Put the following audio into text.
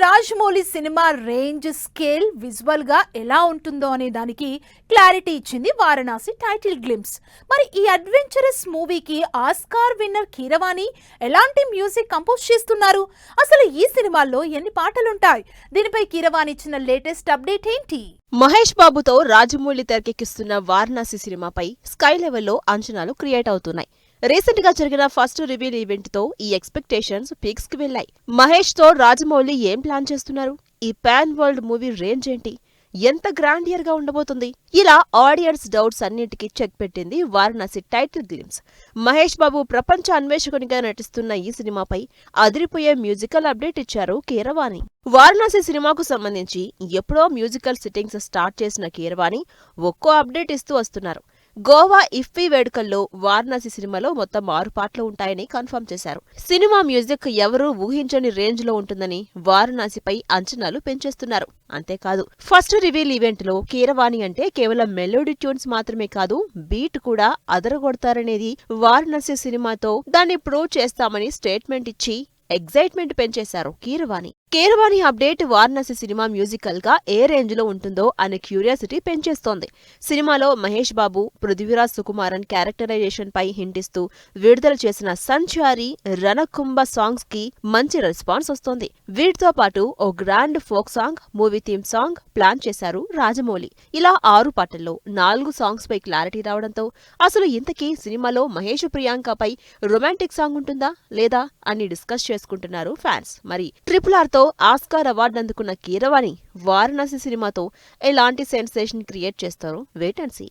Rajamouli cinema range scale visual గా ఎలా ఉంటుందో అనే దానికి క్లారిటీ ఇచ్చింది వారణాసి టైటిల్ గ్లింప్స్. మరి ఈ అడ్వెంచరస్ మూవీకి ఆస్కార్ విన్నర్ కీరవాణి ఎలాంటి మ్యూజిక్ కంపోజ్ చేస్తున్నారు? అసలు ఈ సినిమాల్లో ఎన్ని పాటలుంటాయి? దీనిపై కీరవాణి ఇచ్చిన లేటెస్ట్ అప్డేట్ ఏంటి? మహేష్ బాబుతో రాజమౌళి తెరకెక్కిస్తున్న వారణాసి సినిమాపై స్కై లెవెల్లో అంచనాలు క్రియేట్ అవుతున్నాయి. రీసెంట్ గా జరిగిన ఫస్ట్ రివీల్ ఈవెంట్ తో ఈ ఎక్స్పెక్టేషన్స్ పీక్స్ కి వెళ్లాయి. మహేష్ తో రాజమౌళి ఏం ప్లాన్ చేస్తున్నారు? ఈ పాన్ వరల్డ్ మూవీ రేంజ్ ఏంటి? ఎంత గ్రాండియర్ గా ఉండబోతుంది? ఇలా ఆడియన్స్ డౌట్స్ అన్నింటికీ చెక్ పెట్టింది వారణాసి టైటిల్ గ్లింప్స్. మహేష్ బాబు ప్రపంచ అన్వేషకునిగా నటిస్తున్న ఈ సినిమాపై అదిరిపోయే మ్యూజికల్ అప్డేట్ ఇచ్చారు కీరవాణి. వారణాసి సినిమాకు సంబంధించి ఎప్పుడో మ్యూజికల్ సిట్టింగ్స్ స్టార్ట్ చేసిన కీరవాణి ఒక్కో అప్డేట్ ఇస్తూ వస్తున్నారు. గోవా ఇఫ్ఫీ వేడుకల్లో వారణాసి సినిమాలో మొత్తం 6 పాటలు ఉంటాయని కన్ఫర్మ్ చేశారు. సినిమా మ్యూజిక్ ఎవరూ ఊహించని రేంజ్ లో ఉంటుందని వారణాసిపై అంచనాలు పెంచేస్తున్నారు. అంతేకాదు, ఫస్ట్ రివీల్ ఈవెంట్ లో కీరవాణి అంటే కేవలం మెలోడీ ట్యూన్స్ మాత్రమే కాదు, బీట్ కూడా అదరగొడతారనేది వారణాసి సినిమాతో దాన్ని ప్రూవ్ చేస్తామని స్టేట్మెంట్ ఇచ్చి ఎగ్జైట్మెంట్ పెంచేశారు Keeravani. Keeravani update Varanasi cinema musical గా ఏ రేంజ్ లో ఉంటుందో అనే క్యూరియాసిటీ పెంచేస్తోంది. సినిమాలో మహేష్ బాబు, పృథ్వీరాజ్ సుకుమారన్ క్యారెక్టరైజేషన్ పై హింటిస్తూ విడుదల చేసిన సంచారి, రణకుంభ సాంగ్స్ కి మంచి రెస్పాన్స్ వస్తోంది. వీటితో పాటు ఓ grand folk song, movie theme song plan చేశారు రాజమౌళి. ఇలా 6 పాటల్లో 4 సాంగ్స్ పై క్లారిటీ రావడంతో అసలు ఇంతకీ సినిమాలో మహేష్, ప్రియాంకపై రొమాంటిక్ సాంగ్ ఉంటుందా లేదా అని డిస్కస్ చేసుకుంటున్నారు ఫ్యాన్స్. మరి RRR తో ఆస్కార్ అవార్డు అందుకున్న కీరవాణి వారణాసి సినిమాతో ఎలాంటి సెన్సేషన్ క్రియేట్ చేస్తారో వెయిట్ అండ్ సీ.